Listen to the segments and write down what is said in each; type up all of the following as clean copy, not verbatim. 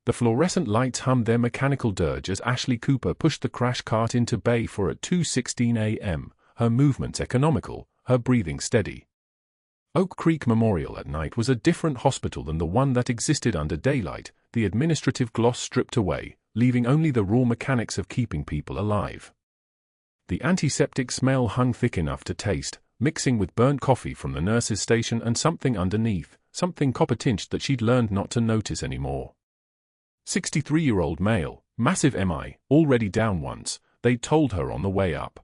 The fluorescent lights hummed their mechanical dirge as Ashley Cooper pushed the crash cart into bay for at 2:16 a.m., her movements economical, her breathing steady. Oak Creek Memorial at night was a different hospital than the one that existed under daylight, the administrative gloss stripped away, leaving only the raw mechanics of keeping people alive. The antiseptic smell hung thick enough to taste, mixing with burnt coffee from the nurse's station and something underneath, something copper-tinged that she'd learned not to notice anymore. 63-year-old male, massive MI, already down once, they'd told her on the way up.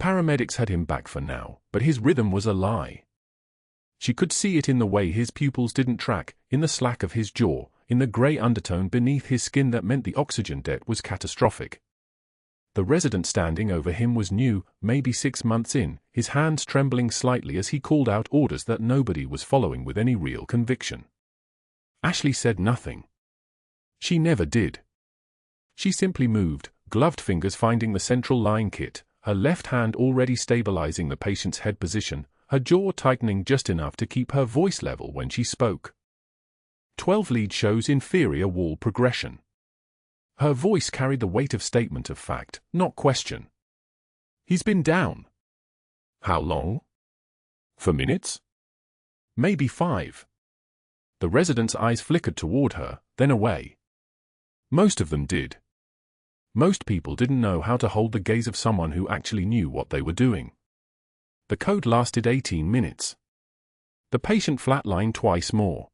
Paramedics had him back for now, but his rhythm was a lie. She could see it in the way his pupils didn't track, in the slack of his jaw, in the grey undertone beneath his skin that meant the oxygen debt was catastrophic. The resident standing over him was new, maybe 6 months in, his hands trembling slightly as he called out orders that nobody was following with any real conviction. Ashley said nothing. She never did. She simply moved, gloved fingers finding the central line kit, her left hand already stabilizing the patient's head position, her jaw tightening just enough to keep her voice level when she spoke. 12 lead shows inferior wall progression. Her voice carried the weight of statement of fact, not question. He's been down. How long? For minutes? Maybe 5. The resident's eyes flickered toward her, then away. Most of them did. Most people didn't know how to hold the gaze of someone who actually knew what they were doing. The code lasted 18 minutes. The patient flatlined twice more.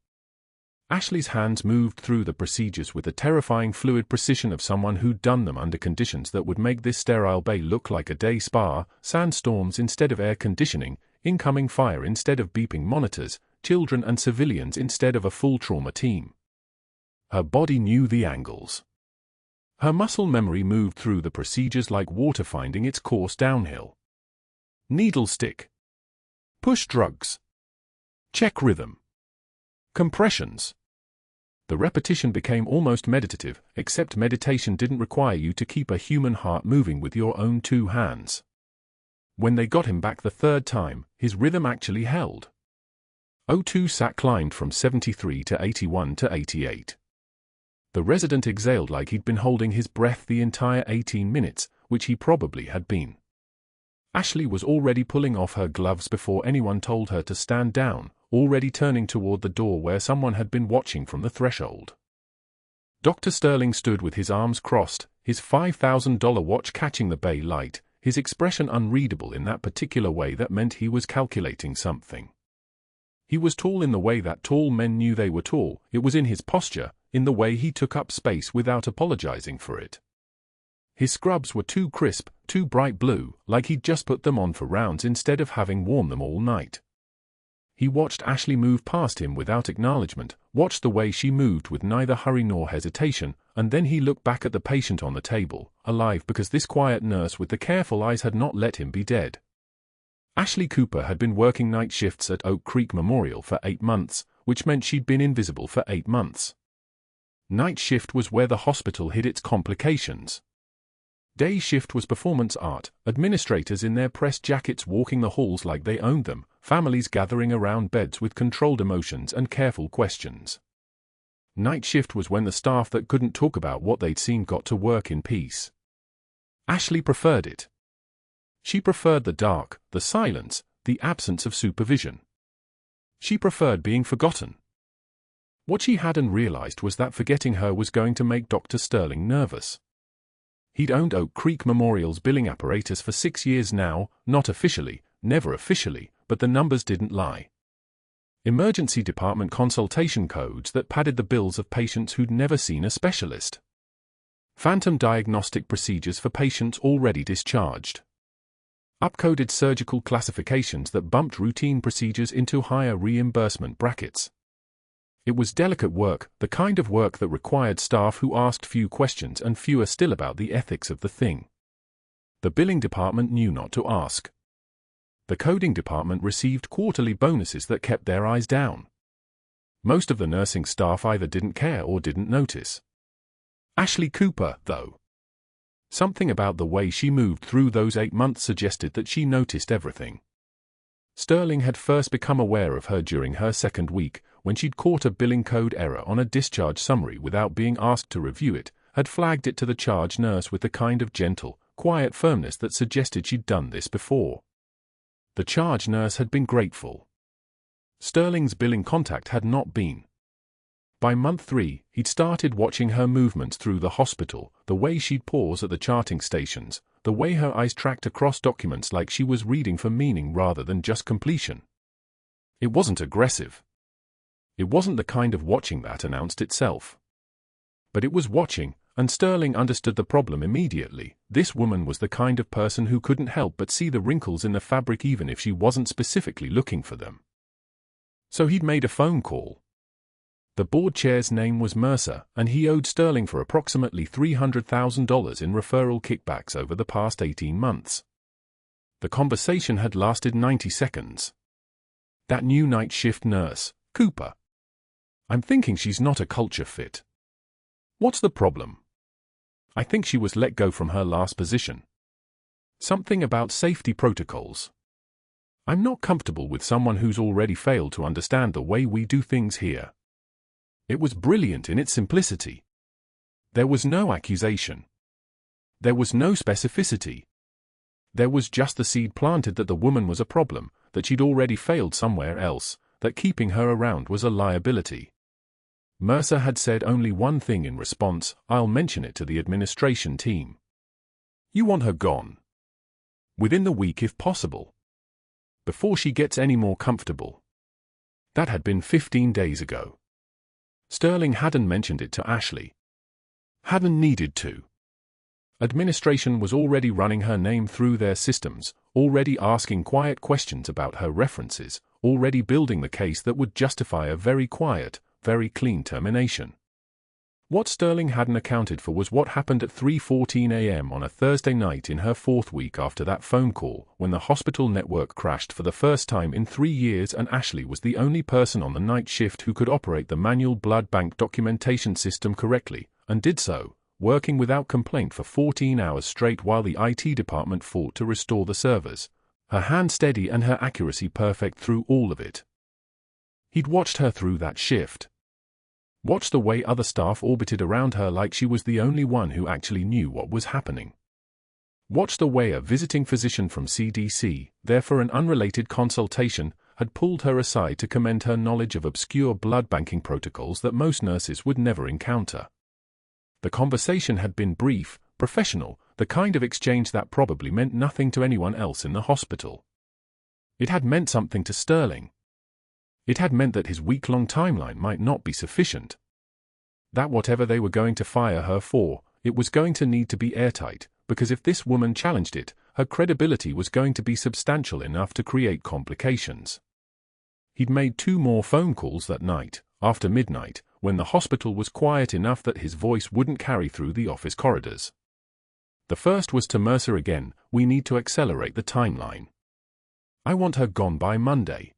Ashley's hands moved through the procedures with the terrifying fluid precision of someone who'd done them under conditions that would make this sterile bay look like a day spa, sandstorms instead of air conditioning, incoming fire instead of beeping monitors, children and civilians instead of a full trauma team. Her body knew the angles. Her muscle memory moved through the procedures like water finding its course downhill. Needle stick. Push drugs. Check rhythm. Compressions. The repetition became almost meditative, except meditation didn't require you to keep a human heart moving with your own 2 hands. When they got him back the 3rd time, his rhythm actually held. O2 sat climbed from 73 to 81 to 88. The resident exhaled like he'd been holding his breath the entire 18 minutes, which he probably had been. Ashley was already pulling off her gloves before anyone told her to stand down, already turning toward the door where someone had been watching from the threshold. Dr. Sterling stood with his arms crossed, his $5,000 watch catching the bay light, his expression unreadable in that particular way that meant he was calculating something. He was tall in the way that tall men knew they were tall, it was in his posture, in the way he took up space without apologizing for it. His scrubs were too crisp, too bright blue, like he'd just put them on for rounds instead of having worn them all night. He watched Ashley move past him without acknowledgement, watched the way she moved with neither hurry nor hesitation, and then he looked back at the patient on the table, alive because this quiet nurse with the careful eyes had not let him be dead. Ashley Cooper had been working night shifts at Oak Creek Memorial for 8 months, which meant she'd been invisible for 8 months. Night shift was where the hospital hid its complications. Day shift was performance art, administrators in their press jackets walking the halls like they owned them, families gathering around beds with controlled emotions and careful questions. Night shift was when the staff that couldn't talk about what they'd seen got to work in peace. Ashley preferred it. She preferred the dark, the silence, the absence of supervision. She preferred being forgotten. What she hadn't realized was that forgetting her was going to make Dr. Sterling nervous. He'd owned Oak Creek Memorial's billing apparatus for 6 years now, not officially, never officially, but the numbers didn't lie. Emergency department consultation codes that padded the bills of patients who'd never seen a specialist. Phantom diagnostic procedures for patients already discharged. Upcoded surgical classifications that bumped routine procedures into higher reimbursement brackets. It was delicate work, the kind of work that required staff who asked few questions and fewer still about the ethics of the thing. The billing department knew not to ask. The coding department received quarterly bonuses that kept their eyes down. Most of the nursing staff either didn't care or didn't notice. Ashley Cooper, though. Something about the way she moved through those 8 months suggested that she noticed everything. Sterling had first become aware of her during her 2nd week, when she'd caught a billing code error on a discharge summary without being asked to review it, had flagged it to the charge nurse with the kind of gentle, quiet firmness that suggested she'd done this before. The charge nurse had been grateful. Sterling's billing contact had not been. By month 3, he'd started watching her movements through the hospital, the way she'd pause at the charting stations, the way her eyes tracked across documents like she was reading for meaning rather than just completion. It wasn't aggressive. It wasn't the kind of watching that announced itself. But it was watching, and Sterling understood the problem immediately. This woman was the kind of person who couldn't help but see the wrinkles in the fabric even if she wasn't specifically looking for them. So he'd made a phone call. The board chair's name was Mercer, and he owed Sterling for approximately $300,000 in referral kickbacks over the past 18 months. The conversation had lasted 90 seconds. That new night shift nurse, Cooper. I'm thinking she's not a culture fit. What's the problem? I think she was let go from her last position. Something about safety protocols. I'm not comfortable with someone who's already failed to understand the way we do things here. It was brilliant in its simplicity. There was no accusation. There was no specificity. There was just the seed planted that the woman was a problem, that she'd already failed somewhere else, that keeping her around was a liability. Mercer had said only one thing in response: I'll mention it to the administration team. You want her gone. Within the week if possible. Before she gets any more comfortable. That had been 15 days ago. Sterling hadn't mentioned it to Ashley. Hadn't needed to. Administration was already running her name through their systems, already asking quiet questions about her references, already building the case that would justify a very quiet, very clean termination. What Sterling hadn't accounted for was what happened at 3:14 a.m. on a Thursday night in her 4th week after that phone call, when the hospital network crashed for the first time in 3 years and Ashley was the only person on the night shift who could operate the manual blood bank documentation system correctly, and did so, working without complaint for 14 hours straight while the IT department fought to restore the servers, her hand steady and her accuracy perfect through all of it. He'd watched her through that shift. Watched the way other staff orbited around her like she was the only one who actually knew what was happening. Watched the way a visiting physician from CDC, there for an unrelated consultation, had pulled her aside to commend her knowledge of obscure blood banking protocols that most nurses would never encounter. The conversation had been brief, professional, the kind of exchange that probably meant nothing to anyone else in the hospital. It had meant something to Sterling. It had meant that his week-long timeline might not be sufficient. That whatever they were going to fire her for, it was going to need to be airtight, because if this woman challenged it, her credibility was going to be substantial enough to create complications. He'd made 2 more phone calls that night, after midnight, when the hospital was quiet enough that his voice wouldn't carry through the office corridors. The first was to Mercer again: we need to accelerate the timeline. I want her gone by Monday.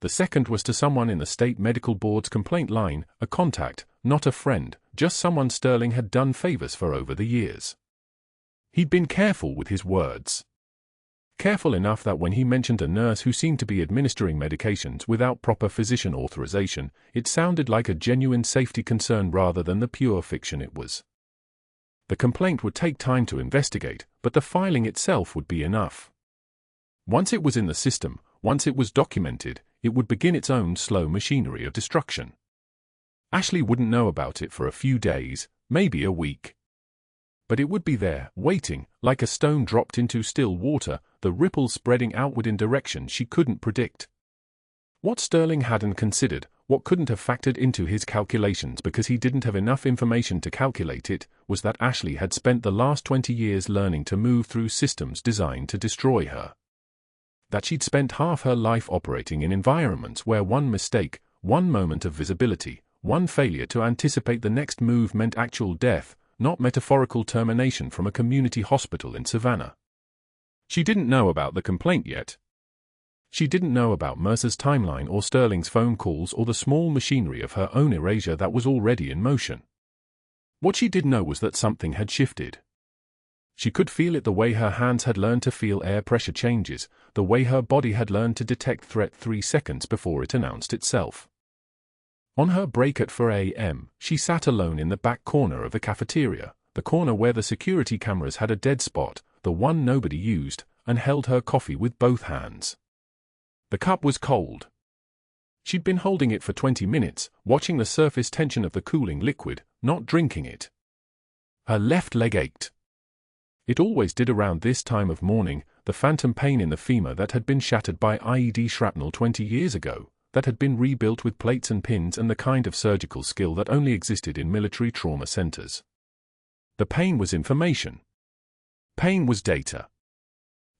The second was to someone in the state medical board's complaint line, a contact, not a friend, just someone Sterling had done favors for over the years. He'd been careful with his words. Careful enough that when he mentioned a nurse who seemed to be administering medications without proper physician authorization, it sounded like a genuine safety concern rather than the pure fiction it was. The complaint would take time to investigate, but the filing itself would be enough. Once it was in the system, once it was documented, it would begin its own slow machinery of destruction. Ashley wouldn't know about it for a few days, maybe a week. But it would be there, waiting, like a stone dropped into still water, the ripples spreading outward in directions she couldn't predict. What Sterling hadn't considered, what couldn't have factored into his calculations because he didn't have enough information to calculate it, was that Ashley had spent the last 20 years learning to move through systems designed to destroy her. That she'd spent half her life operating in environments where one mistake, one moment of visibility, one failure to anticipate the next move meant actual death, not metaphorical termination from a community hospital in Savannah. She didn't know about the complaint yet. She didn't know about Mercer's timeline or Sterling's phone calls or the small machinery of her own erasure that was already in motion. What she did know was that something had shifted. She could feel it the way her hands had learned to feel air pressure changes, the way her body had learned to detect threat 3 seconds before it announced itself. On her break at 4 a.m., she sat alone in the back corner of the cafeteria, the corner where the security cameras had a dead spot, the one nobody used, and held her coffee with both hands. The cup was cold. She'd been holding it for 20 minutes, watching the surface tension of the cooling liquid, not drinking it. Her left leg ached. It always did around this time of morning, the phantom pain in the femur that had been shattered by IED shrapnel 20 years ago, that had been rebuilt with plates and pins and the kind of surgical skill that only existed in military trauma centers. The pain was information. Pain was data.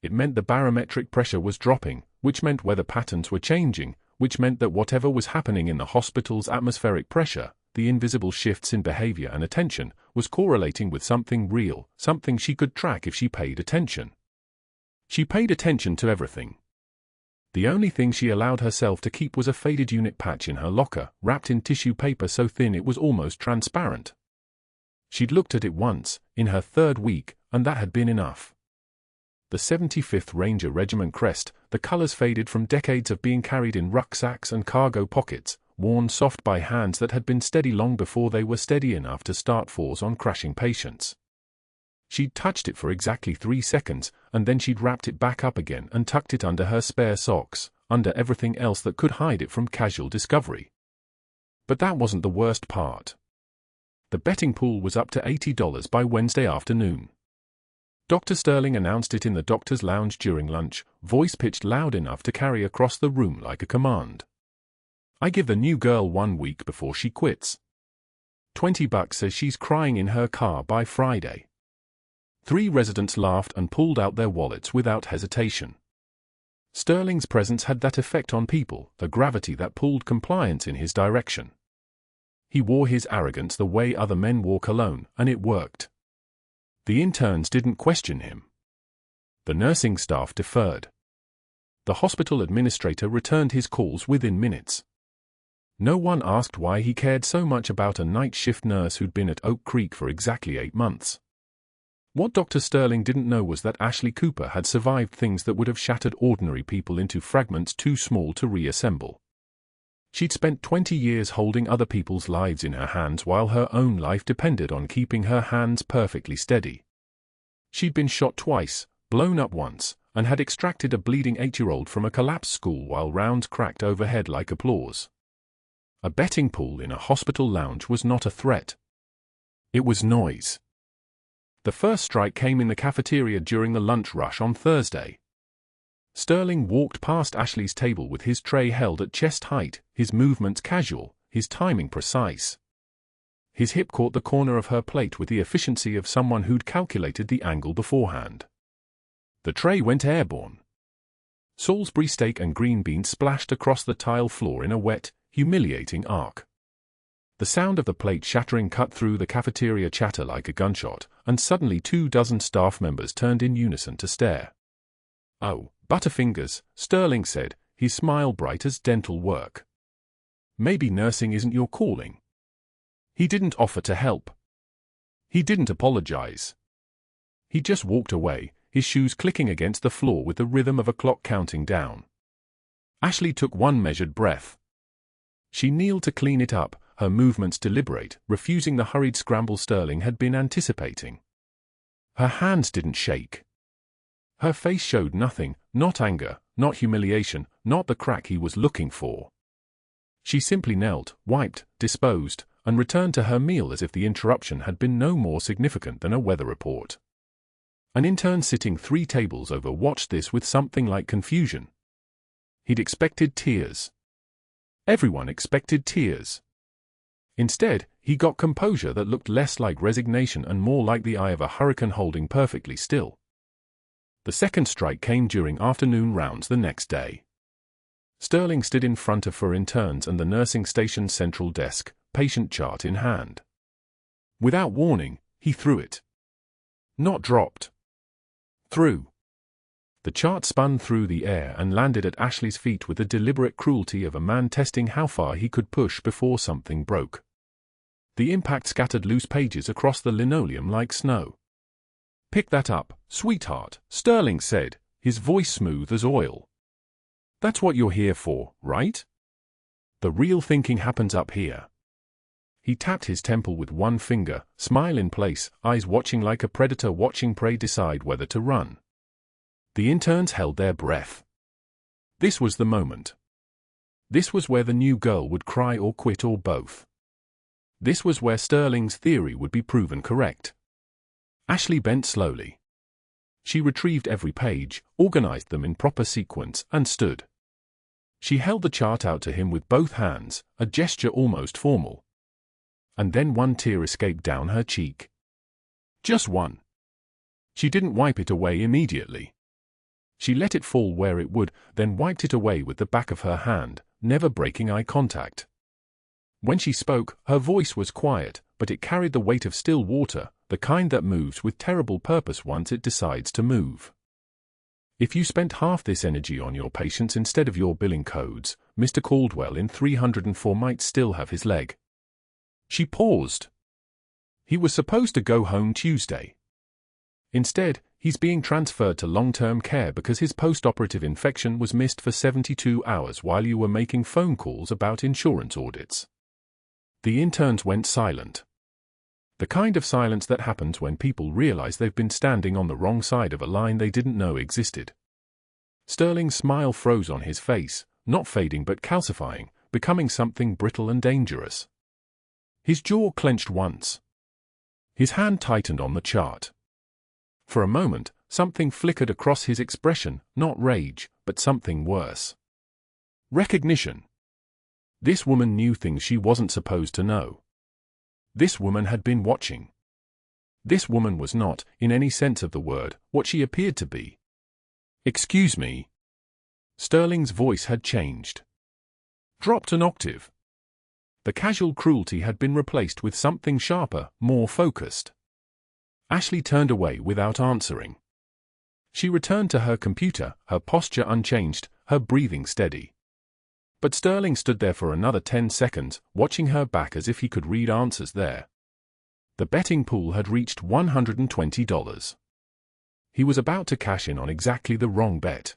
It meant the barometric pressure was dropping, which meant weather patterns were changing, which meant that whatever was happening in the hospital's atmospheric pressure, the invisible shifts in behavior and attention, was correlating with something real, something she could track if she paid attention. She paid attention to everything. The only thing she allowed herself to keep was a faded unit patch in her locker, wrapped in tissue paper so thin it was almost transparent. She'd looked at it once, in her 3rd week, and that had been enough. The 75th Ranger Regiment crest, the colors faded from decades of being carried in rucksacks and cargo pockets, worn soft by hands that had been steady long before they were steady enough to start force on crashing patients. She'd touched it for exactly 3 seconds, and then she'd wrapped it back up again and tucked it under her spare socks, under everything else that could hide it from casual discovery. But that wasn't the worst part. The betting pool was up to $80 by Wednesday afternoon. Dr. Sterling announced it in the doctor's lounge during lunch, voice pitched loud enough to carry across the room like a command. I give the new girl 1 week before she quits. $20 says she's crying in her car by Friday. 3 residents laughed and pulled out their wallets without hesitation. Sterling's presence had that effect on people, the gravity that pulled compliance in his direction. He wore his arrogance the way other men wore cologne, and it worked. The interns didn't question him. The nursing staff deferred. The hospital administrator returned his calls within minutes. No one asked why he cared so much about a night shift nurse who'd been at Oak Creek for exactly 8 months. What Dr. Sterling didn't know was that Ashley Cooper had survived things that would have shattered ordinary people into fragments too small to reassemble. She'd spent 20 years holding other people's lives in her hands while her own life depended on keeping her hands perfectly steady. She'd been shot twice, blown up once, and had extracted a bleeding 8-year-old from a collapsed school while rounds cracked overhead like applause. A betting pool in a hospital lounge was not a threat. It was noise. The first strike came in the cafeteria during the lunch rush on Thursday. Sterling walked past Ashley's table with his tray held at chest height, his movements casual, his timing precise. His hip caught the corner of her plate with the efficiency of someone who'd calculated the angle beforehand. The tray went airborne. Salisbury steak and green beans splashed across the tile floor in a wet, humiliating arc. The sound of the plate shattering cut through the cafeteria chatter like a gunshot, and suddenly 24 staff members turned in unison to stare. "Oh, Butterfingers," Sterling said, his smile bright as dental work. "Maybe nursing isn't your calling." He didn't offer to help. He didn't apologize. He just walked away, his shoes clicking against the floor with the rhythm of a clock counting down. Ashley took one measured breath. She kneeled to clean it up, her movements deliberate, refusing the hurried scramble Sterling had been anticipating. Her hands didn't shake. Her face showed nothing, not anger, not humiliation, not the crack he was looking for. She simply knelt, wiped, disposed, and returned to her meal as if the interruption had been no more significant than a weather report. An intern sitting 3 tables over watched this with something like confusion. He'd expected tears. Everyone expected tears. Instead, he got composure that looked less like resignation and more like the eye of a hurricane holding perfectly still. The second strike came during afternoon rounds the next day. Sterling stood in front of 4 interns and the nursing station's central desk, patient chart in hand. Without warning, he threw it. Not dropped. Threw. The chart spun through the air and landed at Ashley's feet with the deliberate cruelty of a man testing how far he could push before something broke. The impact scattered loose pages across the linoleum like snow. "Pick that up, sweetheart," Sterling said, his voice smooth as oil. "That's what you're here for, right?" The real thinking happens up here. He tapped his temple with one finger, smile in place, eyes watching like a predator watching prey decide whether to run. The interns held their breath. This was the moment. This was where the new girl would cry or quit or both. This was where Sterling's theory would be proven correct. Ashley bent slowly. She retrieved every page, organized them in proper sequence, and stood. She held the chart out to him with both hands, a gesture almost formal. And then one tear escaped down her cheek. Just one. She didn't wipe it away immediately. She let it fall where it would, then wiped it away with the back of her hand, never breaking eye contact. When she spoke, her voice was quiet, but it carried the weight of still water, the kind that moves with terrible purpose once it decides to move. If you spent half this energy on your patients instead of your billing codes, Mr. Caldwell in 304 might still have his leg. She paused. He was supposed to go home Tuesday. Instead, he's being transferred to long-term care because his post-operative infection was missed for 72 hours while you were making phone calls about insurance audits. The interns went silent. The kind of silence that happens when people realize they've been standing on the wrong side of a line they didn't know existed. Sterling's smile froze on his face, not fading but calcifying, becoming something brittle and dangerous. His jaw clenched once. His hand tightened on the chart. For a moment, something flickered across his expression, not rage, but something worse. Recognition. This woman knew things she wasn't supposed to know. This woman had been watching. This woman was not, in any sense of the word, what she appeared to be. Excuse me. Sterling's voice had changed. Dropped an octave. The casual cruelty had been replaced with something sharper, more focused. Ashley turned away without answering. She returned to her computer, her posture unchanged, her breathing steady. But Sterling stood there for another 10 seconds, watching her back as if he could read answers there. The betting pool had reached $120. He was about to cash in on exactly the wrong bet.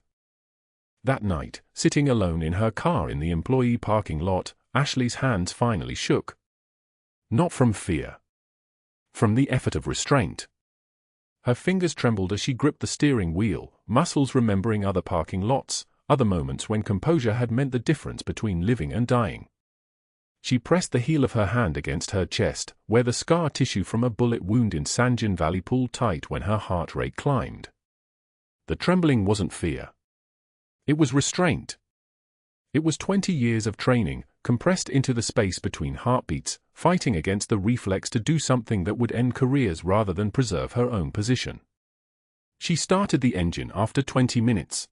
That night, sitting alone in her car in the employee parking lot, Ashley's hands finally shook. Not from fear. From the effort of restraint. Her fingers trembled as she gripped the steering wheel, muscles remembering other parking lots, other moments when composure had meant the difference between living and dying. She pressed the heel of her hand against her chest, where the scar tissue from a bullet wound in Sanjin Valley pulled tight when her heart rate climbed. The trembling wasn't fear. It was restraint. It was 20 years of training, compressed into the space between heartbeats, fighting against the reflex to do something that would end careers rather than preserve her own position. She started the engine after 20 minutes.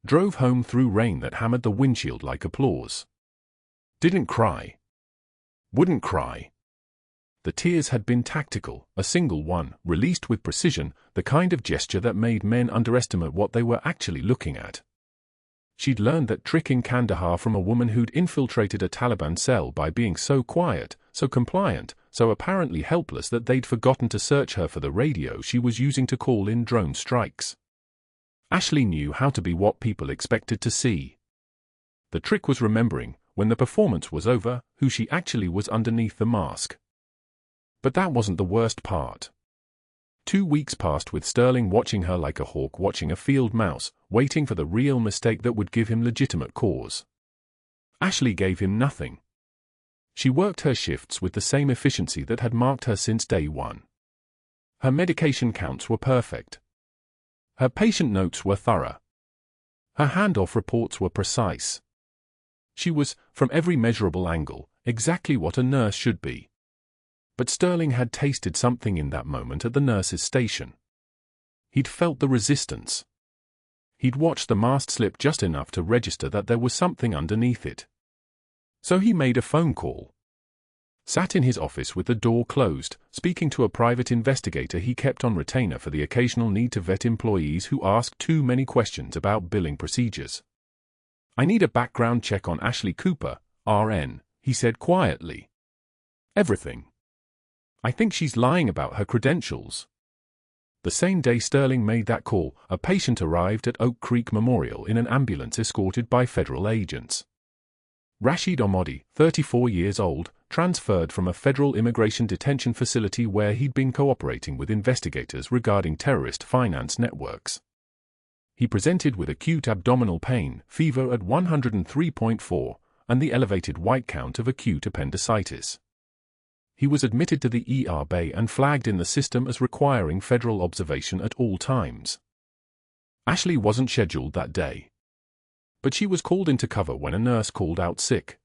Drove home through rain that hammered the windshield like applause. Didn't cry. Wouldn't cry. The tears had been tactical, a single one, released with precision, the kind of gesture that made men underestimate what they were actually looking at. She'd learned that trick in Kandahar from a woman who'd infiltrated a Taliban cell by being so quiet, so compliant, so apparently helpless that they'd forgotten to search her for the radio she was using to call in drone strikes. Ashley knew how to be what people expected to see. The trick was remembering, when the performance was over, who she actually was underneath the mask. But that wasn't the worst part. 2 weeks passed with Sterling watching her like a hawk watching a field mouse, waiting for the real mistake that would give him legitimate cause. Ashley gave him nothing. She worked her shifts with the same efficiency that had marked her since day one. Her medication counts were perfect. Her patient notes were thorough. Her handoff reports were precise. She was, from every measurable angle, exactly what a nurse should be. But Sterling had tasted something in that moment at the nurse's station. He'd felt the resistance. He'd watched the mast slip just enough to register that there was something underneath it. So he made a phone call. Sat in his office with the door closed, speaking to a private investigator he kept on retainer for the occasional need to vet employees who asked too many questions about billing procedures. "I need a background check on Ashley Cooper, RN, he said quietly. "Everything. I think she's lying about her credentials." The same day Sterling made that call, a patient arrived at Oak Creek Memorial in an ambulance escorted by federal agents. Rashid Ahmadi, 34 years old, transferred from a federal immigration detention facility where he'd been cooperating with investigators regarding terrorist finance networks. He presented with acute abdominal pain, fever at 103.4, and the elevated white count of acute appendicitis. He was admitted to the ER bay and flagged in the system as requiring federal observation at all times. Ashley wasn't scheduled that day, but she was called into cover when a nurse called out sick.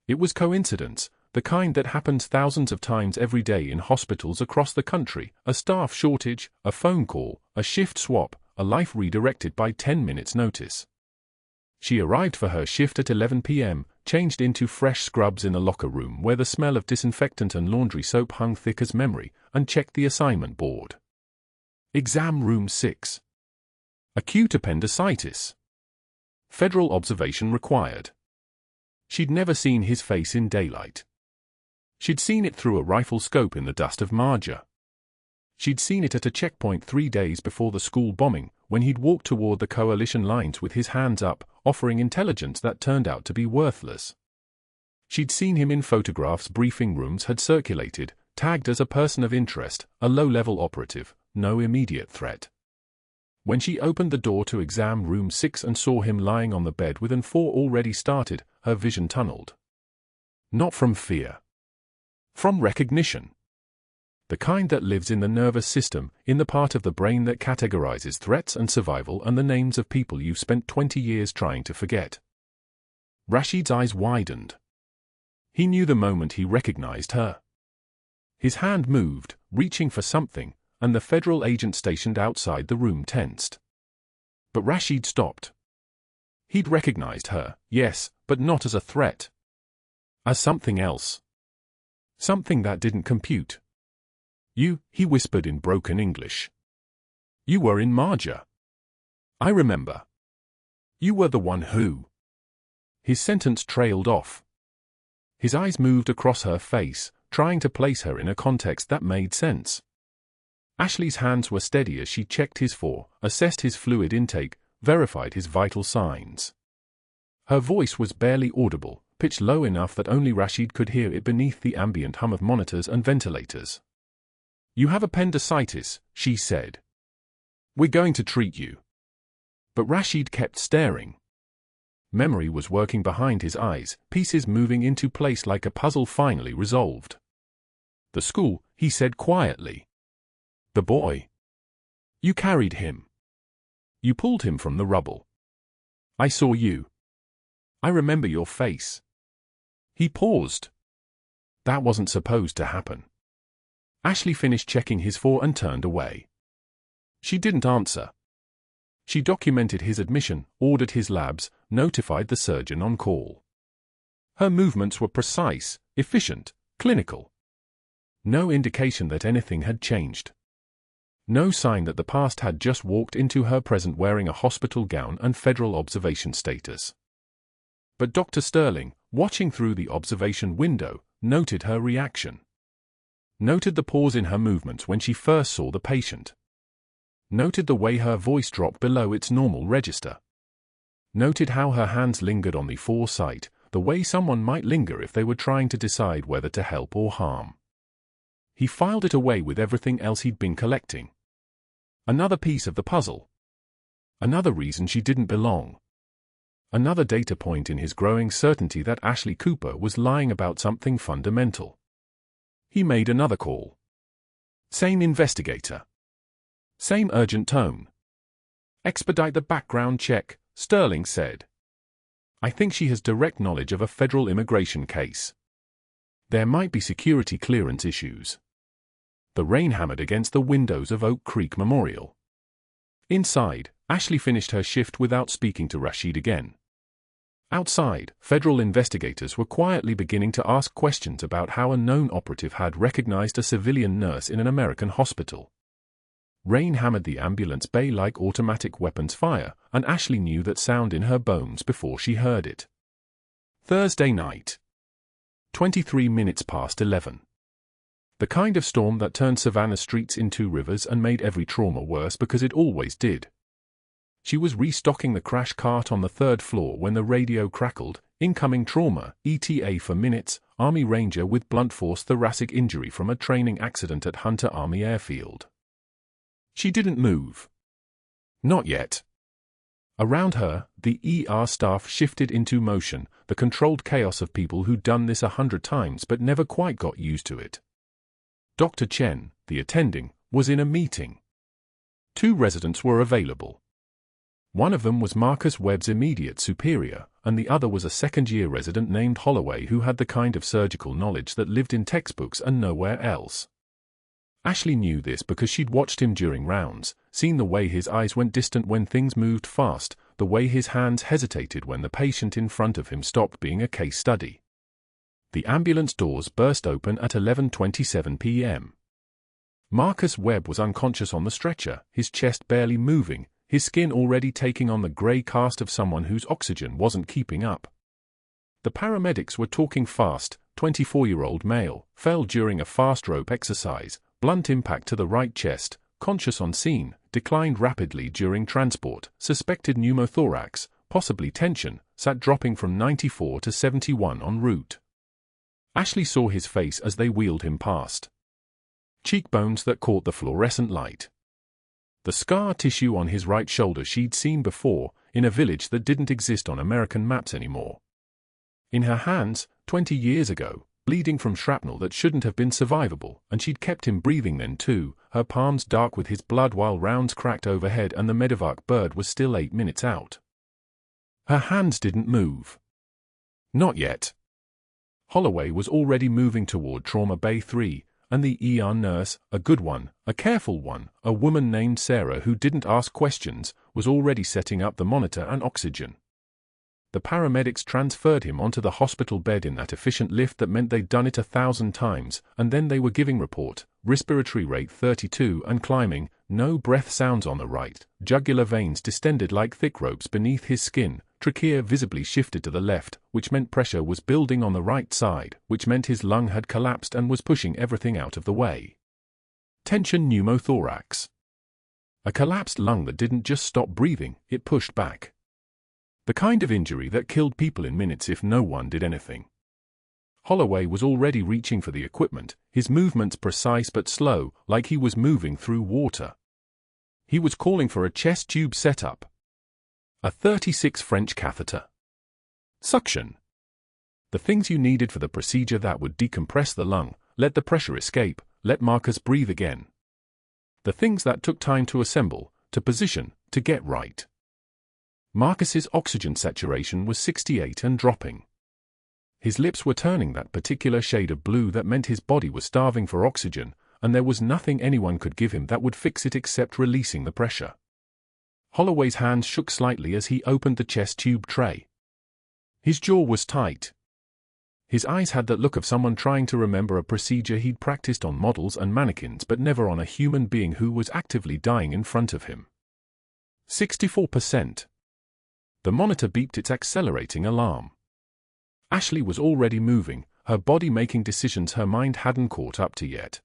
It was coincidence, the kind that happens thousands of times every day in hospitals across the country: a staff shortage, a phone call, a shift swap, a life redirected by 10 minutes notice. She arrived for her shift at 11 p.m., changed into fresh scrubs in the locker room where the smell of disinfectant and laundry soap hung thick as memory, and checked the assignment board. Exam Room 6. Acute appendicitis. Federal observation required. She'd never seen his face in daylight. She'd seen it through a rifle scope in the dust of Marja. She'd seen it at a checkpoint 3 days before the school bombing, when he'd walked toward the coalition lines with his hands up, offering intelligence that turned out to be worthless. She'd seen him in photographs briefing rooms had circulated, tagged as a person of interest, a low-level operative, no immediate threat. When she opened the door to Exam Room 6 and saw him lying on the bed with an 4 already started, her vision tunneled. Not from fear. From recognition. The kind that lives in the nervous system, in the part of the brain that categorizes threats and survival and the names of people you've spent 20 years trying to forget. Rashid's eyes widened. He knew the moment he recognized her. His hand moved, reaching for something, and the federal agent stationed outside the room tensed. But Rashid stopped. He'd recognized her, yes, but not as a threat. As something else. Something that didn't compute. You, he whispered in broken English. You were in Marja. I remember. You were the one who. His sentence trailed off. His eyes moved across her face, trying to place her in a context that made sense. Ashley's hands were steady as she checked his assessed his fluid intake, verified his vital signs. Her voice was barely audible, pitched low enough that only Rashid could hear it beneath the ambient hum of monitors and ventilators. You have appendicitis, she said. We're going to treat you. But Rashid kept staring. Memory was working behind his eyes, pieces moving into place like a puzzle finally resolved. The school, he said quietly. The boy. You carried him. You pulled him from the rubble. I saw you. I remember your face. He paused. That wasn't supposed to happen. Ashley finished checking his and turned away. She didn't answer. She documented his admission, ordered his labs, notified the surgeon on call. Her movements were precise, efficient, clinical. No indication that anything had changed. No sign that the past had just walked into her present wearing a hospital gown and federal observation status. But Dr. Sterling, watching through the observation window, noted her reaction. Noted the pause in her movements when she first saw the patient. Noted the way her voice dropped below its normal register. Noted how her hands lingered on the foresight, the way someone might linger if they were trying to decide whether to help or harm. He filed it away with everything else he'd been collecting. Another piece of the puzzle. Another reason she didn't belong. Another data point in his growing certainty that Ashley Cooper was lying about something fundamental. He made another call. Same investigator. Same urgent tone. Expedite the background check, Sterling said. I think she has direct knowledge of a federal immigration case. There might be security clearance issues. The rain hammered against the windows of Oak Creek Memorial. Inside, Ashley finished her shift without speaking to Rashid again. Outside, federal investigators were quietly beginning to ask questions about how a known operative had recognized a civilian nurse in an American hospital. Rain hammered the ambulance bay like automatic weapons fire, and Ashley knew that sound in her bones before she heard it. Thursday night. 23 minutes past 11. The kind of storm that turned Savannah streets into rivers and made every trauma worse because it always did. She was restocking the crash cart on the 3rd floor when the radio crackled. Incoming trauma, ETA for minutes, Army Ranger with blunt force thoracic injury from a training accident at Hunter Army Airfield. She didn't move. Not yet. Around her, the ER staff shifted into motion, the controlled chaos of people who'd done this 100 times but never quite got used to it. Dr. Chen, the attending, was in a meeting. 2 residents were available. One of them was Marcus Webb's immediate superior, and the other was a second-year resident named Holloway who had the kind of surgical knowledge that lived in textbooks and nowhere else. Ashley knew this because she'd watched him during rounds, seen the way his eyes went distant when things moved fast, the way his hands hesitated when the patient in front of him stopped being a case study. The ambulance doors burst open at 11:27 p.m. Marcus Webb was unconscious on the stretcher, his chest barely moving, his skin already taking on the grey cast of someone whose oxygen wasn't keeping up. The paramedics were talking fast. 24-year-old male, fell during a fast rope exercise, blunt impact to the right chest, conscious on scene, declined rapidly during transport, suspected pneumothorax, possibly tension, sat dropping from 94 to 71 en route. Ashley saw his face as they wheeled him past. Cheekbones that caught the fluorescent light. The scar tissue on his right shoulder she'd seen before, in a village that didn't exist on American maps anymore. In her hands, 20 years ago, bleeding from shrapnel that shouldn't have been survivable, and she'd kept him breathing then too, her palms dark with his blood while rounds cracked overhead and the medevac bird was still 8 minutes out. Her hands didn't move. Not yet. Holloway was already moving toward Trauma Bay 3, and the ER nurse, a good one, a careful one, a woman named Sarah who didn't ask questions, was already setting up the monitor and oxygen. The paramedics transferred him onto the hospital bed in that efficient lift that meant they'd done it 1,000 times, and then they were giving report, respiratory rate 32 and climbing, no breath sounds on the right, jugular veins distended like thick ropes beneath his skin, trachea visibly shifted to the left, which meant pressure was building on the right side, which meant his lung had collapsed and was pushing everything out of the way. Tension pneumothorax. A collapsed lung that didn't just stop breathing, it pushed back. The kind of injury that killed people in minutes if no one did anything. Holloway was already reaching for the equipment, his movements precise but slow, like he was moving through water. He was calling for a chest tube setup. A 36 French catheter. Suction. The things you needed for the procedure that would decompress the lung, let the pressure escape, let Marcus breathe again. The things that took time to assemble, to position, to get right. Marcus's oxygen saturation was 68 and dropping. His lips were turning that particular shade of blue that meant his body was starving for oxygen, and there was nothing anyone could give him that would fix it except releasing the pressure. Holloway's hands shook slightly as he opened the chest tube tray. His jaw was tight. His eyes had that look of someone trying to remember a procedure he'd practiced on models and mannequins but never on a human being who was actively dying in front of him. 64%. The monitor beeped its accelerating alarm. Ashley was already moving, her body making decisions her mind hadn't caught up to yet.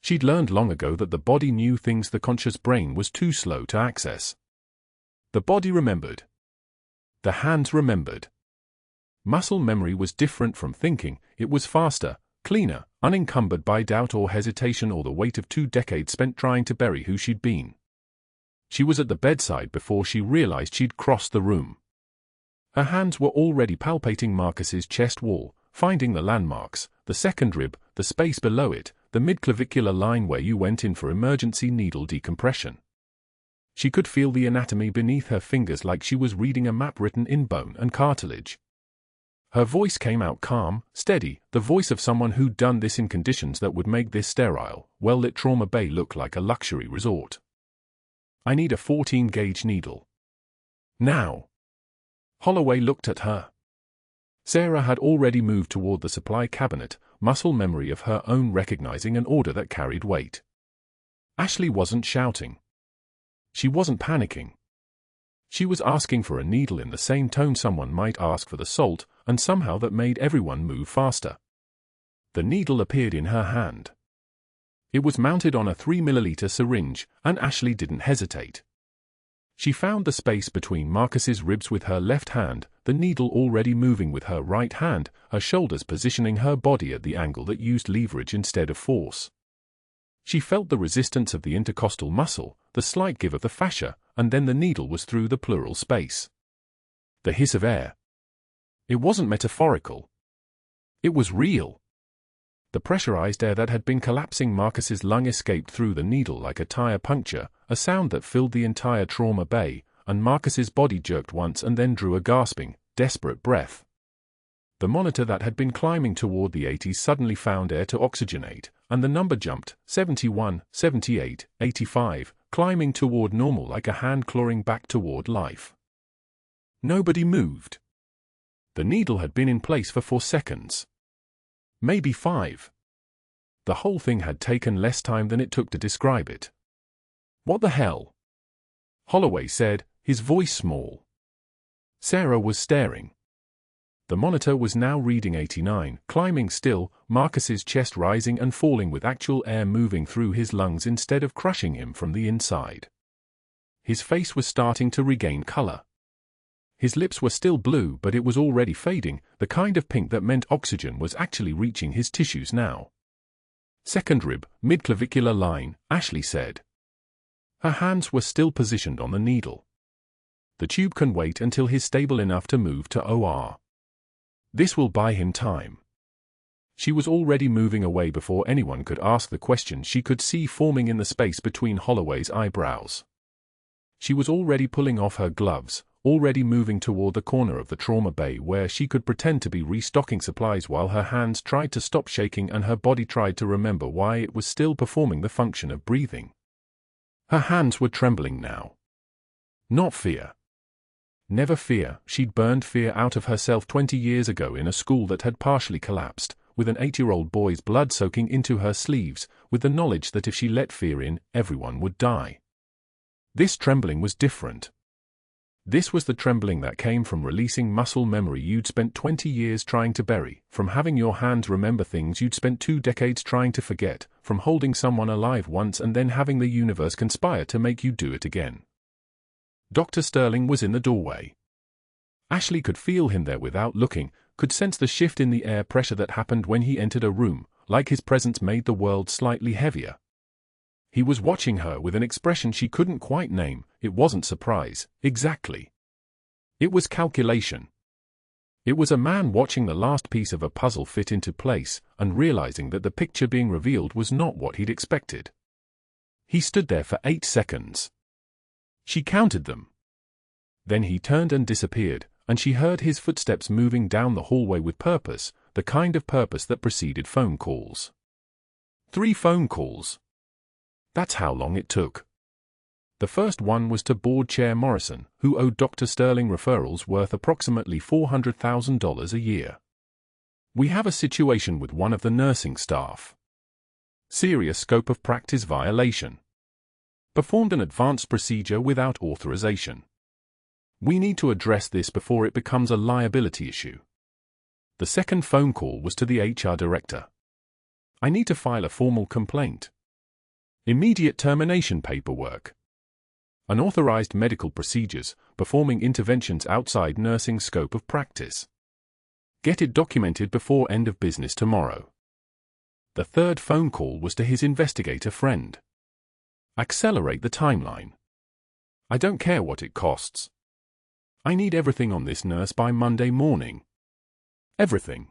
She'd learned long ago that the body knew things the conscious brain was too slow to access. The body remembered. The hands remembered. Muscle memory was different from thinking, it was faster, cleaner, unencumbered by doubt or hesitation or the weight of 2 decades spent trying to bury who she'd been. She was at the bedside before she realized she'd crossed the room. Her hands were already palpating Marcus's chest wall, finding the landmarks, the second rib, the space below it, the midclavicular line where you went in for emergency needle decompression. She could feel the anatomy beneath her fingers like she was reading a map written in bone and cartilage. Her voice came out calm, steady, the voice of someone who'd done this in conditions that would make this sterile, well-lit Trauma Bay look like a luxury resort. I need a 14-gauge needle. Now. Holloway looked at her. Sarah had already moved toward the supply cabinet, muscle memory of her own recognizing an order that carried weight. Ashley wasn't shouting. She wasn't panicking. She was asking for a needle in the same tone someone might ask for the salt, and somehow that made everyone move faster. The needle appeared in her hand. It was mounted on a 3 milliliter syringe, and Ashley didn't hesitate. She found the space between Marcus's ribs with her left hand, the needle already moving with her right hand, her shoulders positioning her body at the angle that used leverage instead of force. She felt the resistance of the intercostal muscle, the slight give of the fascia, and then the needle was through the pleural space. The hiss of air. It wasn't metaphorical. It was real. The pressurized air that had been collapsing Marcus's lung escaped through the needle like a tire puncture, a sound that filled the entire trauma bay, and Marcus's body jerked once and then drew a gasping, desperate breath. The monitor that had been climbing toward the 80s suddenly found air to oxygenate, and the number jumped, 71, 78, 85, climbing toward normal like a hand clawing back toward life. Nobody moved. The needle had been in place for 4 seconds. Maybe 5. The whole thing had taken less time than it took to describe it. What the hell? Holloway said, his voice small. Sarah was staring. The monitor was now reading 89, climbing still, Marcus's chest rising and falling with actual air moving through his lungs instead of crushing him from the inside. His face was starting to regain color. His lips were still blue, but it was already fading, the kind of pink that meant oxygen was actually reaching his tissues now. Second rib, mid-clavicular line, Ashley said. Her hands were still positioned on the needle. The tube can wait until he's stable enough to move to OR. This will buy him time. She was already moving away before anyone could ask the question she could see forming in the space between Holloway's eyebrows. She was already pulling off her gloves, already moving toward the corner of the trauma bay where she could pretend to be restocking supplies while her hands tried to stop shaking and her body tried to remember why it was still performing the function of breathing. Her hands were trembling now. Not fear. Never fear. She'd burned fear out of herself 20 years ago in a school that had partially collapsed, with an 8-year-old boy's blood soaking into her sleeves, with the knowledge that if she let fear in, everyone would die. This trembling was different. This was the trembling that came from releasing muscle memory you'd spent 20 years trying to bury, from having your hands remember things you'd spent 2 decades trying to forget, from holding someone alive once and then having the universe conspire to make you do it again. Dr. Sterling was in the doorway. Ashley could feel him there without looking, could sense the shift in the air pressure that happened when he entered a room, like his presence made the world slightly heavier. He was watching her with an expression she couldn't quite name. It wasn't surprise, exactly. It was calculation. It was a man watching the last piece of a puzzle fit into place, and realizing that the picture being revealed was not what he'd expected. He stood there for 8 seconds. She counted them. Then he turned and disappeared, and she heard his footsteps moving down the hallway with purpose, the kind of purpose that preceded phone calls. 3 phone calls. That's how long it took. The first one was to Board Chair Morrison, who owed Dr. Sterling referrals worth approximately $400,000 a year. We have a situation with one of the nursing staff. Serious scope of practice violation. Performed an advanced procedure without authorization. We need to address this before it becomes a liability issue. The second phone call was to the HR director. I need to file a formal complaint. Immediate termination paperwork. Unauthorized medical procedures, performing interventions outside nursing scope of practice. Get it documented before end of business tomorrow. The third phone call was to his investigator friend. Accelerate the timeline. I don't care what it costs. I need everything on this nurse by Monday morning. Everything.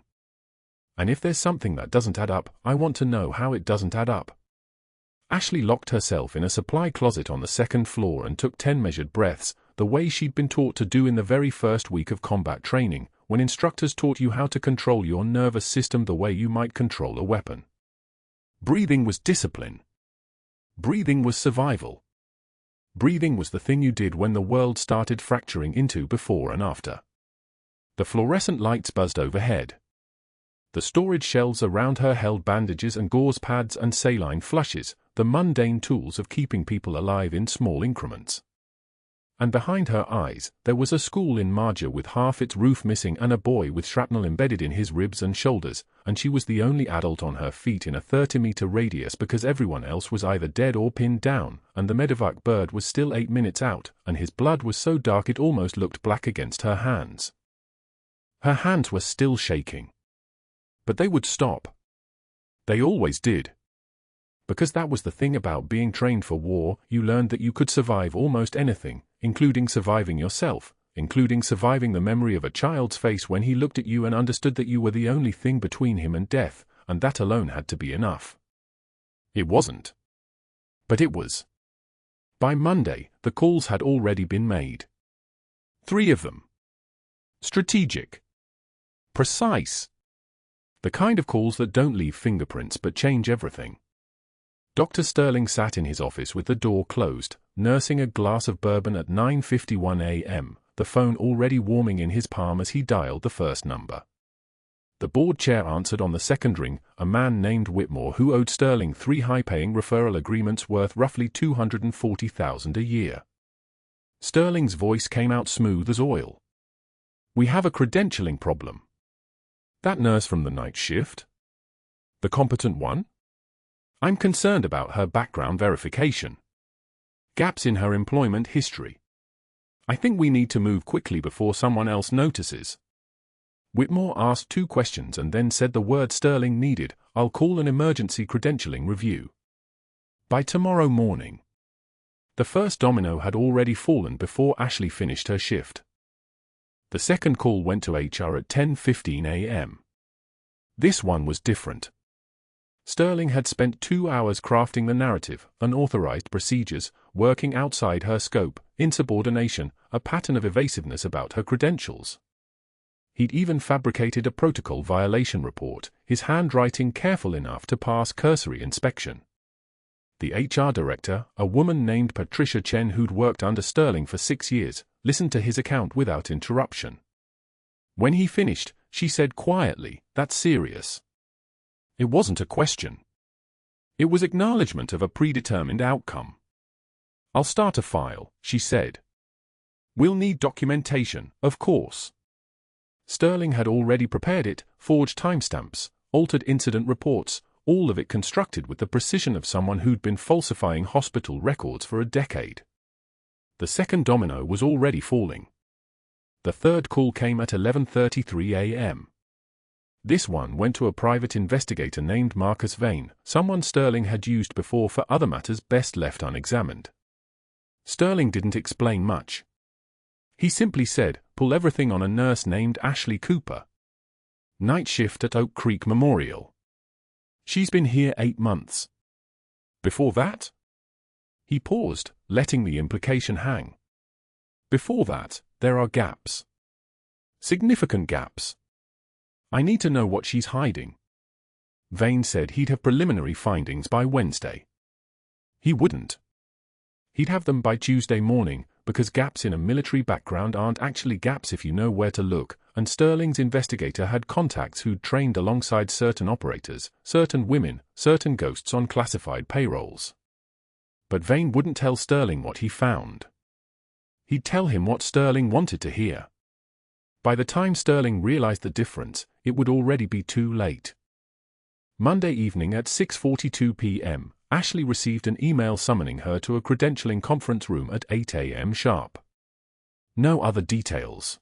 And if there's something that doesn't add up, I want to know how it doesn't add up. Ashley locked herself in a supply closet on the 2nd floor and took 10 measured breaths, the way she'd been taught to do in the very first week of combat training, when instructors taught you how to control your nervous system the way you might control a weapon. Breathing was discipline. Breathing was survival. Breathing was the thing you did when the world started fracturing into before and after. The fluorescent lights buzzed overhead. The storage shelves around her held bandages and gauze pads and saline flushes, the mundane tools of keeping people alive in small increments. And behind her eyes, there was a school in Marja with half its roof missing and a boy with shrapnel embedded in his ribs and shoulders, and she was the only adult on her feet in a 30-meter radius because everyone else was either dead or pinned down, and the medevac bird was still 8 minutes out, and his blood was so dark it almost looked black against her hands. Her hands were still shaking. But they would stop. They always did. Because that was the thing about being trained for war, you learned that you could survive almost anything, including surviving yourself, including surviving the memory of a child's face when he looked at you and understood that you were the only thing between him and death, and that alone had to be enough. It wasn't. But it was. By Monday, the calls had already been made. 3 of them. Strategic. Precise. The kind of calls that don't leave fingerprints but change everything. Dr. Sterling sat in his office with the door closed, nursing a glass of bourbon at 9:51 a.m., the phone already warming in his palm as he dialed the first number. The board chair answered on the second ring, a man named Whitmore who owed Sterling 3 high-paying referral agreements worth roughly $240,000 a year. Sterling's voice came out smooth as oil. "We have a credentialing problem." "That nurse from the night shift? The competent one? I'm concerned about her background verification. Gaps in her employment history. I think we need to move quickly before someone else notices." Whitmore asked 2 questions and then said the word Sterling needed. "I'll call an emergency credentialing review by tomorrow morning." The first domino had already fallen before Ashley finished her shift. The second call went to HR at 10:15 a.m. This one was different. Sterling had spent 2 hours crafting the narrative, unauthorized procedures, working outside her scope, insubordination, a pattern of evasiveness about her credentials. He'd even fabricated a protocol violation report, his handwriting careful enough to pass cursory inspection. The HR director, a woman named Patricia Chen who'd worked under Sterling for 6 years, listened to his account without interruption. When he finished, she said quietly, "That's serious." It wasn't a question. It was acknowledgement of a predetermined outcome. "I'll start a file," she said. "We'll need documentation, of course." Sterling had already prepared it, forged timestamps, altered incident reports, all of it constructed with the precision of someone who'd been falsifying hospital records for a decade. The second domino was already falling. The third call came at 11:33 a.m. This one went to a private investigator named Marcus Vane, someone Sterling had used before for other matters best left unexamined. Sterling didn't explain much. He simply said, "Pull everything on a nurse named Ashley Cooper. Night shift at Oak Creek Memorial. She's been here 8 months. Before that?" He paused, letting the implication hang. "Before that, there are gaps. Significant gaps. I need to know what she's hiding." Vane said he'd have preliminary findings by Wednesday. He wouldn't. He'd have them by Tuesday morning, because gaps in a military background aren't actually gaps if you know where to look, and Sterling's investigator had contacts who'd trained alongside certain operators, certain women, certain ghosts on classified payrolls. But Vane wouldn't tell Sterling what he found. He'd tell him what Sterling wanted to hear. By the time Sterling realized the difference, it would already be too late. Monday evening at 6:42 p.m., Ashley received an email summoning her to a credentialing conference room at 8 a.m. sharp. No other details.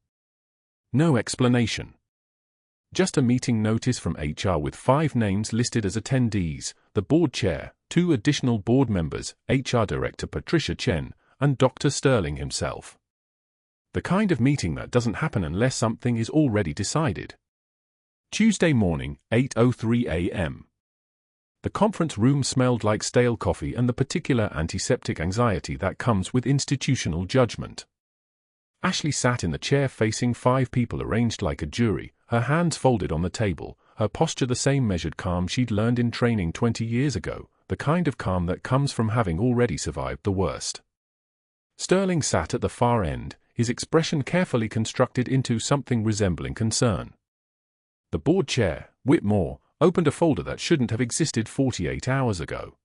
No explanation. Just a meeting notice from HR with 5 names listed as attendees, the board chair, 2 additional board members, HR Director Patricia Chen, and Dr. Sterling himself. The kind of meeting that doesn't happen unless something is already decided. Tuesday morning, 8:03 a.m. The conference room smelled like stale coffee and the particular antiseptic anxiety that comes with institutional judgment. Ashley sat in the chair facing 5 people arranged like a jury, her hands folded on the table, her posture the same measured calm she'd learned in training 20 years ago, the kind of calm that comes from having already survived the worst. Sterling sat at the far end, his expression carefully constructed into something resembling concern. The board chair, Whitmore, opened a folder that shouldn't have existed 48 hours ago.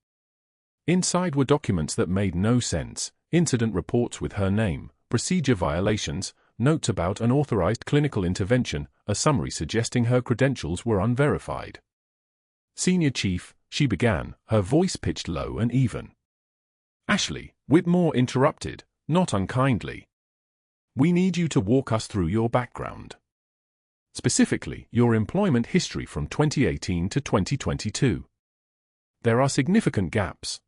Inside were documents that made no sense, incident reports with her name, procedure violations, notes about unauthorized clinical intervention, a summary suggesting her credentials were unverified. Senior Chief, she began, her voice pitched low and even. Ashley, Whitmore interrupted, not unkindly. We need you to walk us through your background. Specifically, your employment history from 2018 to 2022. There are significant gaps.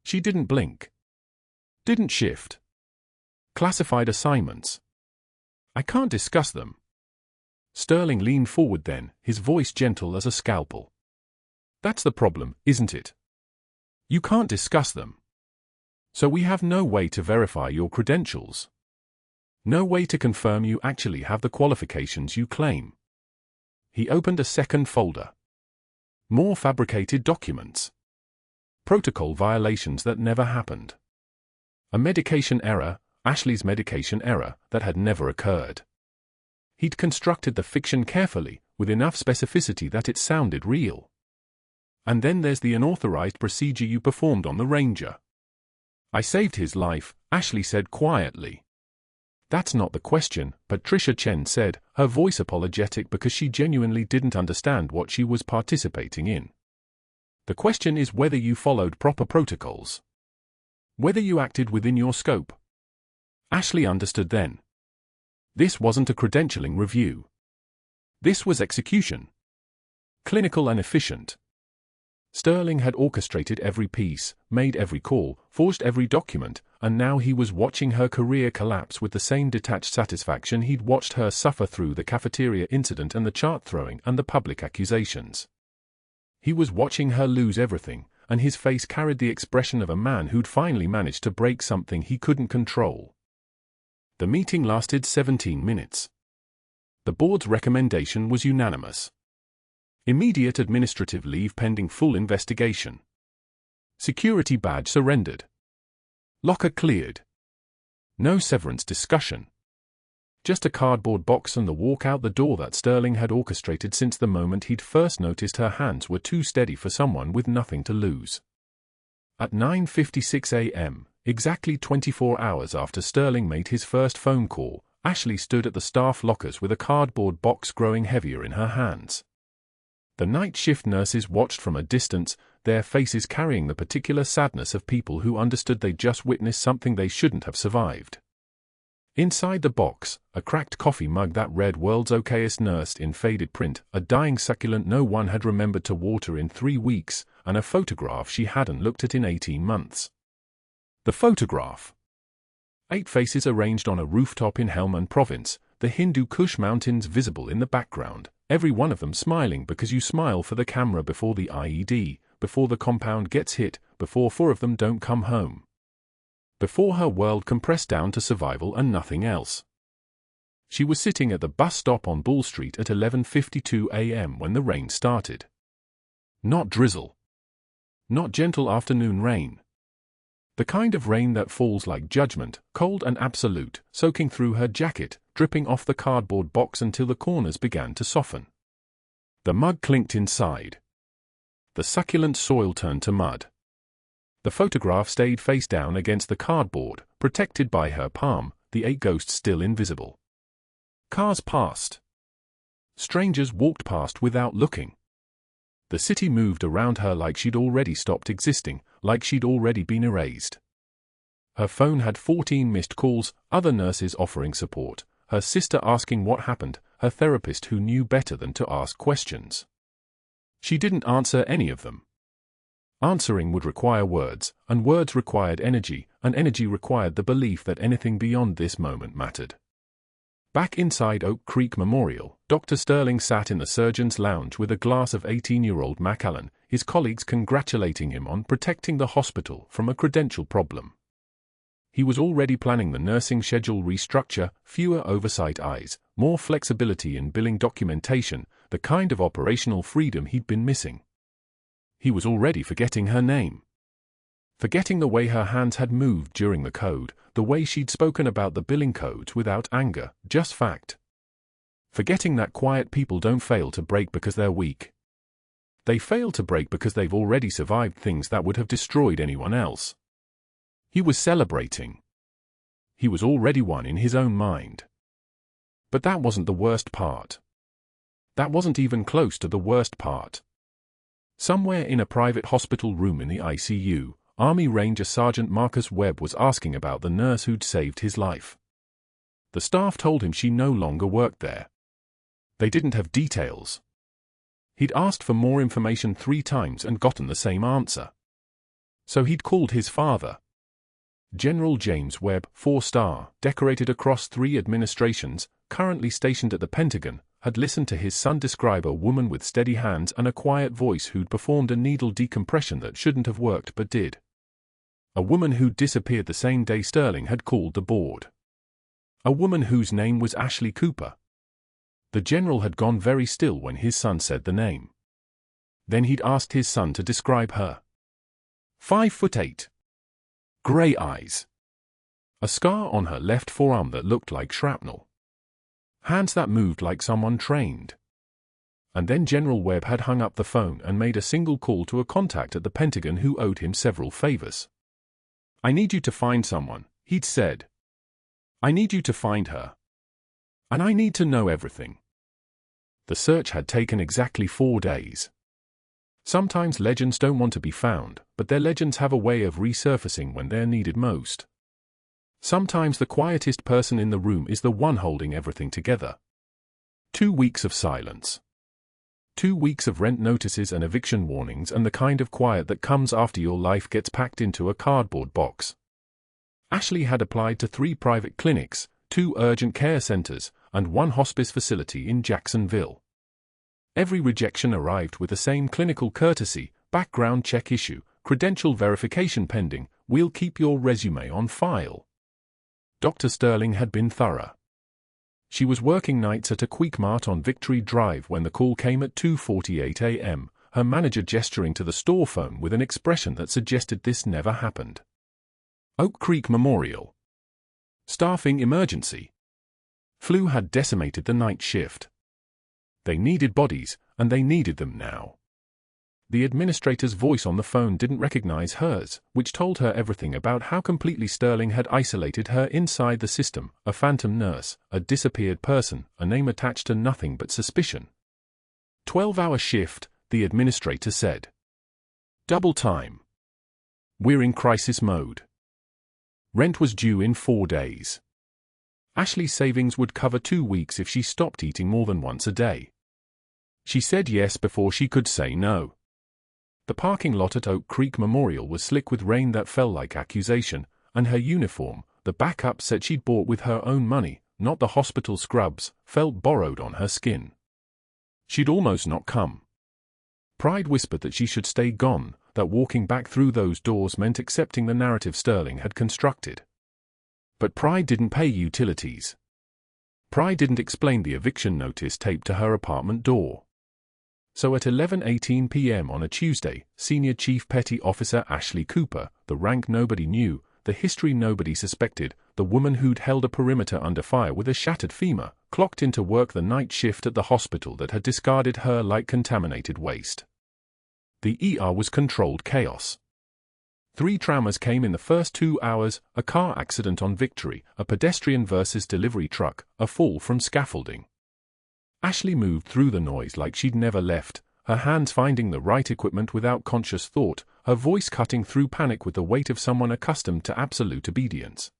She didn't blink. Didn't shift. Classified assignments. I can't discuss them. Sterling leaned forward then, his voice gentle as a scalpel. That's the problem, isn't it? You can't discuss them. So we have no way to verify your credentials. No way to confirm you actually have the qualifications you claim. He opened a second folder. More fabricated documents. Protocol violations that never happened. A medication error, Ashley's medication error, that had never occurred. He'd constructed the fiction carefully, with enough specificity that it sounded real. And then there's the unauthorized procedure you performed on the Ranger. I saved his life, Ashley said quietly. That's not the question, Patricia Chen said, her voice apologetic because she genuinely didn't understand what she was participating in. The question is whether you followed proper protocols. Whether you acted within your scope. Ashley understood then. This wasn't a credentialing review. This was execution. Clinical and efficient. Sterling had orchestrated every piece, made every call, forged every document, and now he was watching her career collapse with the same detached satisfaction he'd watched her suffer through the cafeteria incident and the chart throwing and the public accusations. He was watching her lose everything, and his face carried the expression of a man who'd finally managed to break something he couldn't control. The meeting lasted 17 minutes. The board's recommendation was unanimous. Immediate administrative leave pending full investigation. Security badge surrendered. Locker cleared. No severance discussion. Just a cardboard box and the walk out the door that Sterling had orchestrated since the moment he'd first noticed her hands were too steady for someone with nothing to lose. At 9:56 a.m., exactly 24 hours after Sterling made his first phone call, Ashley stood at the staff lockers with a cardboard box growing heavier in her hands. The night shift nurses watched from a distance, their faces carrying the particular sadness of people who understood they'd just witnessed something they shouldn't have survived. Inside the box, a cracked coffee mug that read "World's Okayest Nurse" in faded print, a dying succulent no one had remembered to water in 3 weeks, and a photograph she hadn't looked at in 18 months. The photograph. 8 faces arranged on a rooftop in Helmand Province, the Hindu Kush Mountains visible in the background, every one of them smiling because you smile for the camera before the IED, before the compound gets hit, before 4 of them don't come home. Before her world compressed down to survival and nothing else. She was sitting at the bus stop on Bull Street at 11:52 a.m. when the rain started. Not drizzle. Not gentle afternoon rain. The kind of rain that falls like judgment, cold and absolute, soaking through her jacket, dripping off the cardboard box until the corners began to soften. The mug clinked inside. The succulent soil turned to mud. The photograph stayed face down against the cardboard, protected by her palm, the 8 ghosts still invisible. Cars passed. Strangers walked past without looking. The city moved around her like she'd already stopped existing, like she'd already been erased. Her phone had 14 missed calls, other nurses offering support, her sister asking what happened, her therapist who knew better than to ask questions. She didn't answer any of them. Answering would require words, and words required energy, and energy required the belief that anything beyond this moment mattered. Back inside Oak Creek Memorial, Dr. Sterling sat in the surgeon's lounge with a glass of 18-year-old Macallan, his colleagues congratulating him on protecting the hospital from a credential problem. He was already planning the nursing schedule restructure, fewer oversight eyes, more flexibility in billing documentation, the kind of operational freedom he'd been missing. He was already forgetting her name. Forgetting the way her hands had moved during the code, the way she'd spoken about the billing codes without anger, just fact. Forgetting that quiet people don't fail to break because they're weak. They fail to break because they've already survived things that would have destroyed anyone else. He was celebrating. He was already one in his own mind. But that wasn't the worst part. That wasn't even close to the worst part. Somewhere in a private hospital room in the ICU, Army Ranger Sergeant Marcus Webb was asking about the nurse who'd saved his life. The staff told him she no longer worked there. They didn't have details. He'd asked for more information 3 times and gotten the same answer. So he'd called his father. General James Webb, 4-star, decorated across 3 administrations, currently stationed at the Pentagon, had listened to his son describe a woman with steady hands and a quiet voice who'd performed a needle decompression that shouldn't have worked but did. A woman who'd disappeared the same day Sterling had called the board. A woman whose name was Ashley Cooper. The general had gone very still when his son said the name. Then he'd asked his son to describe her. 5'8". Grey eyes. A scar on her left forearm that looked like shrapnel. Hands that moved like someone trained. And then General Webb had hung up the phone and made a single call to a contact at the Pentagon who owed him several favors. "I need you to find someone," he'd said. "I need you to find her. And I need to know everything." The search had taken exactly 4 days. Sometimes legends don't want to be found, but their legends have a way of resurfacing when they're needed most. Sometimes the quietest person in the room is the one holding everything together. 2 weeks of silence. 2 weeks of rent notices and eviction warnings and the kind of quiet that comes after your life gets packed into a cardboard box. Ashley had applied to 3 private clinics, 2 urgent care centers, and 1 hospice facility in Jacksonville. Every rejection arrived with the same clinical courtesy: background check issue, credential verification pending, we'll keep your resume on file. Dr. Sterling had been thorough. She was working nights at a Quickmart on Victory Drive when the call came at 2:48 a.m., her manager gesturing to the store phone with an expression that suggested this never happened. Oak Creek Memorial. Staffing emergency. Flu had decimated the night shift. They needed bodies, and they needed them now. The administrator's voice on the phone didn't recognize hers, which told her everything about how completely Sterling had isolated her inside the system: a phantom nurse, a disappeared person, a name attached to nothing but suspicion. 12-hour shift, the administrator said. Double time. We're in crisis mode. Rent was due in 4 days. Ashley's savings would cover 2 weeks if she stopped eating more than once a day. She said yes before she could say no. The parking lot at Oak Creek Memorial was slick with rain that fell like accusation, and her uniform, the backup set she'd bought with her own money, not the hospital scrubs, felt borrowed on her skin. She'd almost not come. Pride whispered that she should stay gone, that walking back through those doors meant accepting the narrative Sterling had constructed. But pride didn't pay utilities. Pride didn't explain the eviction notice taped to her apartment door. So at 11:18 p.m. on a Tuesday, Senior Chief Petty Officer Ashley Cooper, the rank nobody knew, the history nobody suspected, the woman who'd held a perimeter under fire with a shattered femur, clocked into work the night shift at the hospital that had discarded her like contaminated waste. The ER was controlled chaos. 3 traumas came in the first 2 hours: a car accident on Victory, a pedestrian versus delivery truck, a fall from scaffolding. Ashley moved through the noise like she'd never left, her hands finding the right equipment without conscious thought, her voice cutting through panic with the weight of someone accustomed to absolute obedience.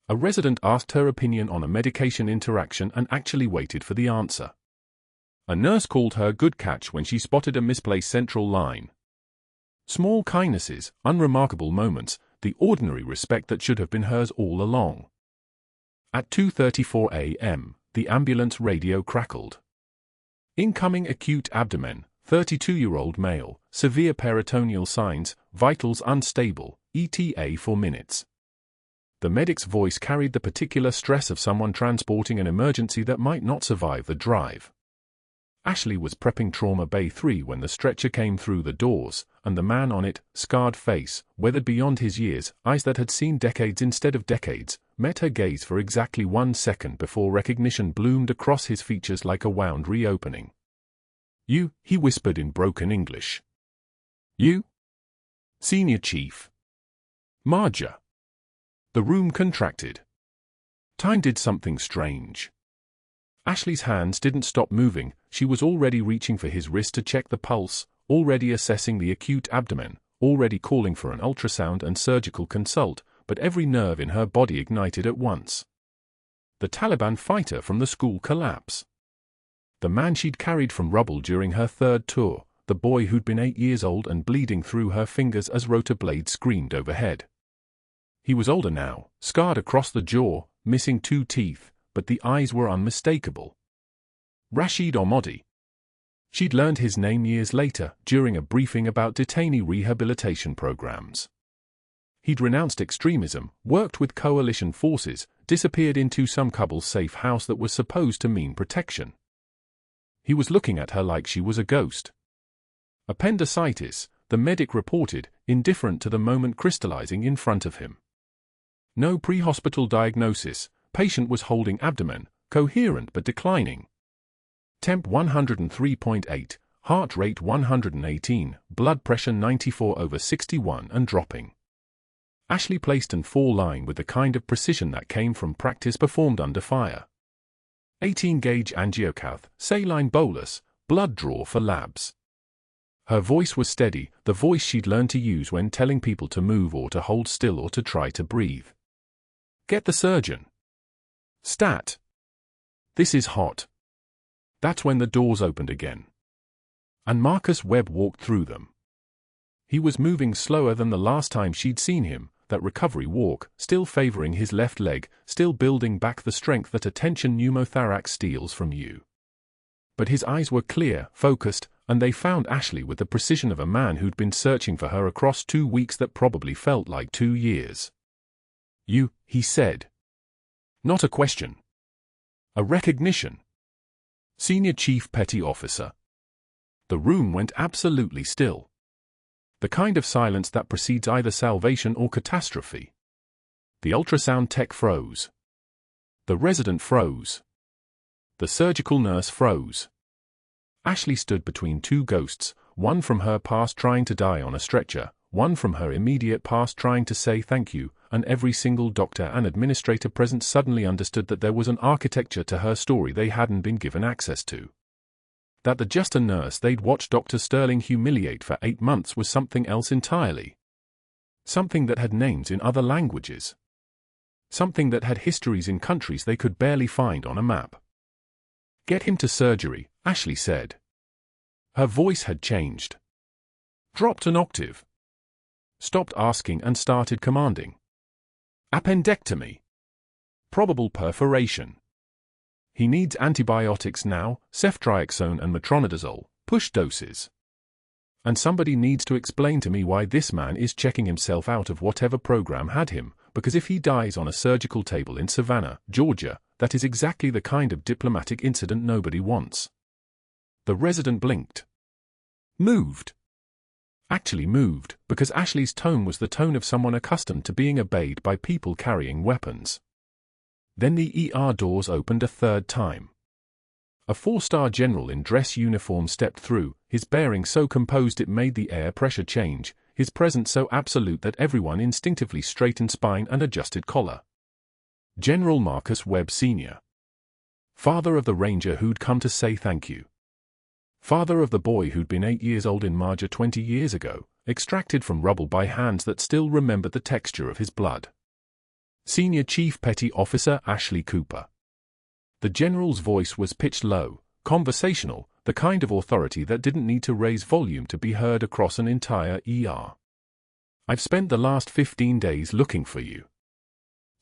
A resident asked her opinion on a medication interaction and actually waited for the answer. A nurse called her good catch when she spotted a misplaced central line. Small kindnesses, unremarkable moments, the ordinary respect that should have been hers all along. At 2:34 a.m., the ambulance radio crackled. Incoming acute abdomen, 32-year-old male, severe peritoneal signs, vitals unstable, ETA 4 minutes. The medic's voice carried the particular stress of someone transporting an emergency that might not survive the drive. Ashley was prepping Trauma Bay 3 when the stretcher came through the doors, and the man on it, scarred face, weathered beyond his years, eyes that had seen decades instead of decades, met her gaze for exactly 1 second before recognition bloomed across his features like a wound reopening. "You," he whispered in broken English. "You?" "Senior Chief Marja." The room contracted. Time did something strange. Ashley's hands didn't stop moving. She was already reaching for his wrist to check the pulse, already assessing the acute abdomen, already calling for an ultrasound and surgical consult, but every nerve in her body ignited at once. The Taliban fighter from the school collapse. The man she'd carried from rubble during her third tour, the boy who'd been 8 years old and bleeding through her fingers as rotor blades screamed overhead. He was older now, scarred across the jaw, missing 2 teeth, but the eyes were unmistakable. Rashid Ahmadi. She'd learned his name years later, during a briefing about detainee rehabilitation programs. He'd renounced extremism, worked with coalition forces, disappeared into some Kabul safe house that was supposed to mean protection. He was looking at her like she was a ghost. Appendicitis, the medic reported, indifferent to the moment crystallizing in front of him. No pre-hospital diagnosis, patient was holding abdomen, coherent but declining. Temp 103.8, heart rate 118, blood pressure 94/61 and dropping. Ashley placed an 4-line with the kind of precision that came from practice performed under fire. 18-gauge angiocath, saline bolus, blood draw for labs. Her voice was steady, the voice she'd learned to use when telling people to move or to hold still or to try to breathe. Get the surgeon. Stat. This is hot. That's when the doors opened again. And Marcus Webb walked through them. He was moving slower than the last time she'd seen him, that recovery walk, still favoring his left leg, still building back the strength that a tension pneumothorax steals from you. But his eyes were clear, focused, and they found Ashley with the precision of a man who'd been searching for her across 2 weeks that probably felt like 2 years. You, he said. Not a question. A recognition. Senior Chief Petty Officer. The room went absolutely still. The kind of silence that precedes either salvation or catastrophe. The ultrasound tech froze. The resident froze. The surgical nurse froze. Ashley stood between 2 ghosts, one from her past trying to die on a stretcher, one from her immediate past trying to say thank you, and every single doctor and administrator present suddenly understood that there was an architecture to her story they hadn't been given access to. That the just a nurse they'd watched Dr. Sterling humiliate for 8 months was something else entirely. Something that had names in other languages. Something that had histories in countries they could barely find on a map. Get him to surgery, Ashley said. Her voice had changed. Dropped an octave. Stopped asking and started commanding. Appendectomy. Probable perforation. He needs antibiotics now, ceftriaxone and metronidazole, push doses. And somebody needs to explain to me why this man is checking himself out of whatever program had him, because if he dies on a surgical table in Savannah, Georgia, that is exactly the kind of diplomatic incident nobody wants. The resident blinked. Moved. Actually moved, because Ashley's tone was the tone of someone accustomed to being obeyed by people carrying weapons. Then the ER doors opened a 3rd time. A 4-star general in dress uniform stepped through, his bearing so composed it made the air pressure change, his presence so absolute that everyone instinctively straightened spine and adjusted collar. General Marcus Webb Sr. Father of the ranger who'd come to say thank you. Father of the boy who'd been 8 years old in Marja 20 years ago, extracted from rubble by hands that still remembered the texture of his blood. Senior Chief Petty Officer Ashley Cooper. The general's voice was pitched low, conversational, the kind of authority that didn't need to raise volume to be heard across an entire ER. I've spent the last 15 days looking for you.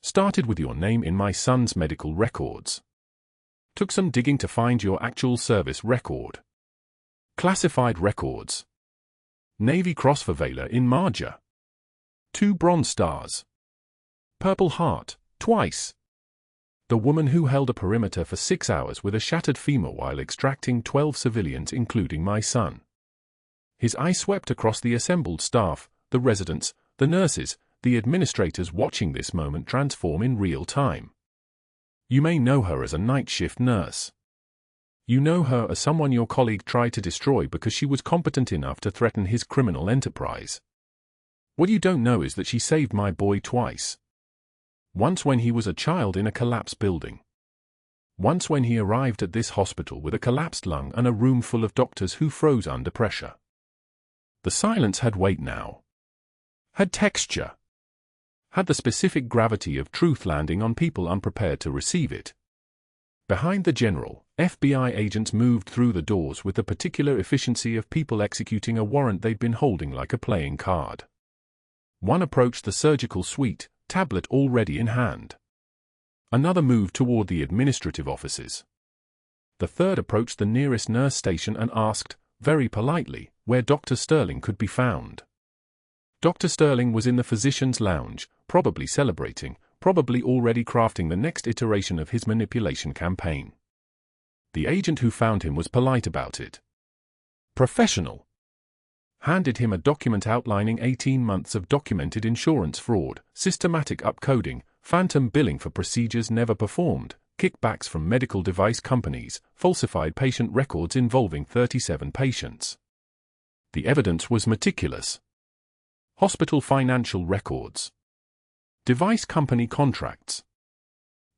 Started with your name in my son's medical records. Took some digging to find your actual service record. Classified records. Navy Cross for Valor in Marja. 2 Bronze Stars. Purple Heart, twice. The woman who held a perimeter for 6 hours with a shattered femur while extracting 12 civilians including my son. His eye swept across the assembled staff, the residents, the nurses, the administrators watching this moment transform in real time. You may know her as a night shift nurse. You know her as someone your colleague tried to destroy because she was competent enough to threaten his criminal enterprise. What you don't know is that she saved my boy twice. Once when he was a child in a collapsed building. Once when he arrived at this hospital with a collapsed lung and a room full of doctors who froze under pressure. The silence had weight now. Had texture. Had the specific gravity of truth landing on people unprepared to receive it. Behind the general, FBI agents moved through the doors with the particular efficiency of people executing a warrant they'd been holding like a playing card. One approached the surgical suite, tablet already in hand. Another moved toward the administrative offices. The third approached the nearest nurse station and asked, very politely, where Dr. Sterling could be found. Dr. Sterling was in the physician's lounge, probably celebrating, probably already crafting the next iteration of his manipulation campaign. The agent who found him was polite about it. Professional. Handed him a document outlining 18 months of documented insurance fraud, systematic upcoding, phantom billing for procedures never performed, kickbacks from medical device companies, falsified patient records involving 37 patients. The evidence was meticulous. Hospital financial records. Device company contracts.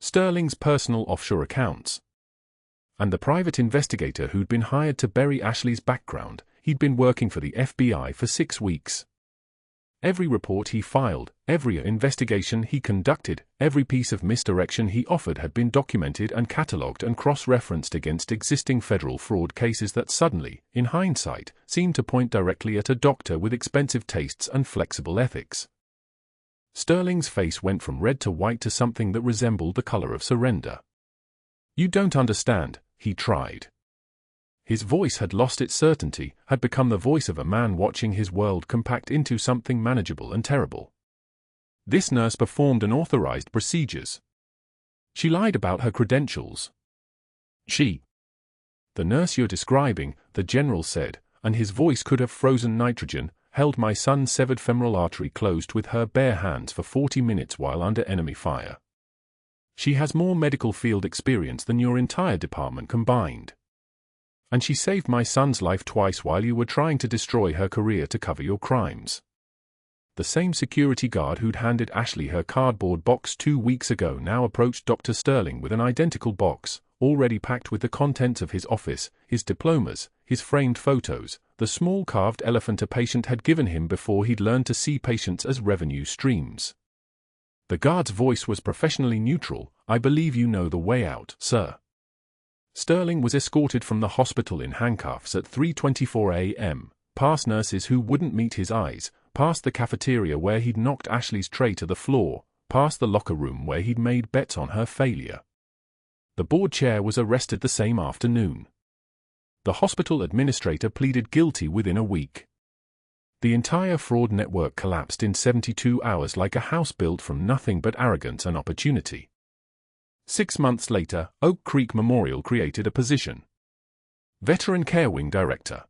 Sterling's personal offshore accounts. And the private investigator who'd been hired to bury Ashley's background, he'd been working for the FBI for 6 weeks. Every report he filed, every investigation he conducted, every piece of misdirection he offered had been documented and catalogued and cross-referenced against existing federal fraud cases that suddenly, in hindsight, seemed to point directly at a doctor with expensive tastes and flexible ethics. Sterling's face went from red to white to something that resembled the color of surrender. "You don't understand," he tried. His voice had lost its certainty, had become the voice of a man watching his world compact into something manageable and terrible. This nurse performed unauthorized procedures. She lied about her credentials. The nurse you're describing, the general said, and his voice could have frozen nitrogen, held my son's severed femoral artery closed with her bare hands for 40 minutes while under enemy fire. She has more medical field experience than your entire department combined. And she saved my son's life twice while you were trying to destroy her career to cover your crimes. The same security guard who'd handed Ashley her cardboard box 2 weeks ago now approached Dr. Sterling with an identical box, already packed with the contents of his office, his diplomas, his framed photos, the small carved elephant a patient had given him before he'd learned to see patients as revenue streams. The guard's voice was professionally neutral. "I believe you know the way out, sir." Sterling was escorted from the hospital in handcuffs at 3:24 a.m., past nurses who wouldn't meet his eyes, past the cafeteria where he'd knocked Ashley's tray to the floor, past the locker room where he'd made bets on her failure. The board chair was arrested the same afternoon. The hospital administrator pleaded guilty within a week. The entire fraud network collapsed in 72 hours like a house built from nothing but arrogance and opportunity. 6 months later, Oak Creek Memorial created a position. Veteran Care Wing Director.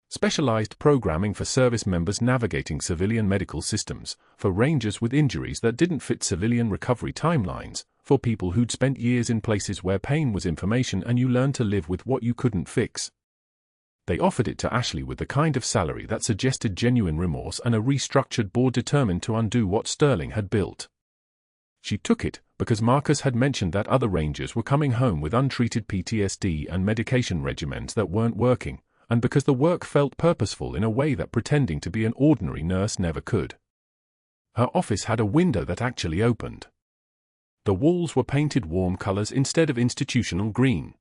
Specialized programming for service members navigating civilian medical systems, for rangers with injuries that didn't fit civilian recovery timelines, for people who'd spent years in places where pain was information and you learned to live with what you couldn't fix. They offered it to Ashley with the kind of salary that suggested genuine remorse and a restructured board determined to undo what Sterling had built. She took it, because Marcus had mentioned that other rangers were coming home with untreated PTSD and medication regimens that weren't working, and because the work felt purposeful in a way that pretending to be an ordinary nurse never could. Her office had a window that actually opened. The walls were painted warm colors instead of institutional green.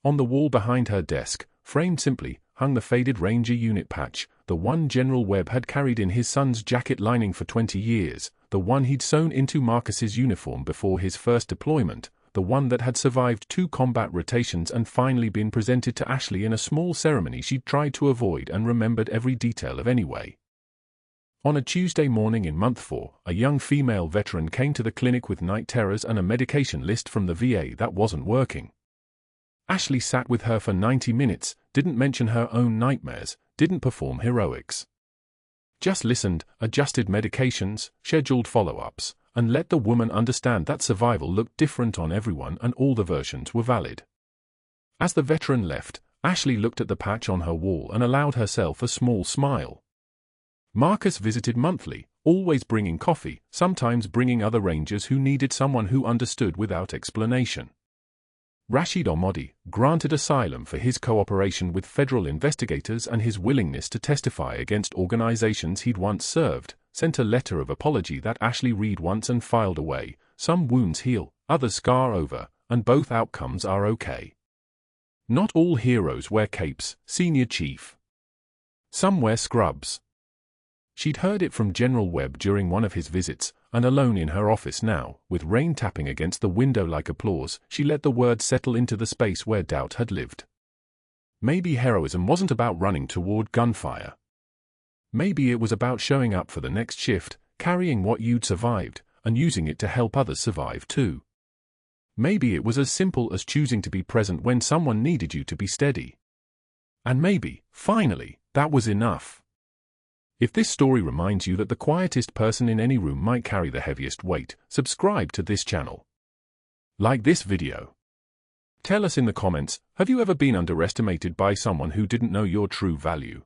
On the wall behind her desk, framed simply, hung the faded Ranger unit patch, the one General Webb had carried in his son's jacket lining for 20 years, the one he'd sewn into Marcus's uniform before his first deployment, the one that had survived 2 combat rotations and finally been presented to Ashley in a small ceremony she'd tried to avoid and remembered every detail of anyway. On a Tuesday morning in month 4, a young female veteran came to the clinic with night terrors and a medication list from the VA that wasn't working. Ashley sat with her for 90 minutes, didn't mention her own nightmares, didn't perform heroics. Just listened, adjusted medications, scheduled follow-ups, and let the woman understand that survival looked different on everyone and all the versions were valid. As the veteran left, Ashley looked at the patch on her wall and allowed herself a small smile. Marcus visited monthly, always bringing coffee, sometimes bringing other rangers who needed someone who understood without explanation. Rashid Ahmadi, granted asylum for his cooperation with federal investigators and his willingness to testify against organizations he'd once served, sent a letter of apology that Ashley read once and filed away. Some wounds heal, others scar over, and both outcomes are okay. Not all heroes wear capes, Senior Chief. Some wear scrubs. She'd heard it from General Webb during one of his visits, and alone in her office now, with rain tapping against the window like applause, she let the words settle into the space where doubt had lived. Maybe heroism wasn't about running toward gunfire. Maybe it was about showing up for the next shift, carrying what you'd survived, and using it to help others survive too. Maybe it was as simple as choosing to be present when someone needed you to be steady. And maybe, finally, that was enough. If this story reminds you that the quietest person in any room might carry the heaviest weight, subscribe to this channel. Like this video. Tell us in the comments, have you ever been underestimated by someone who didn't know your true value?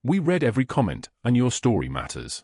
We read every comment, and your story matters.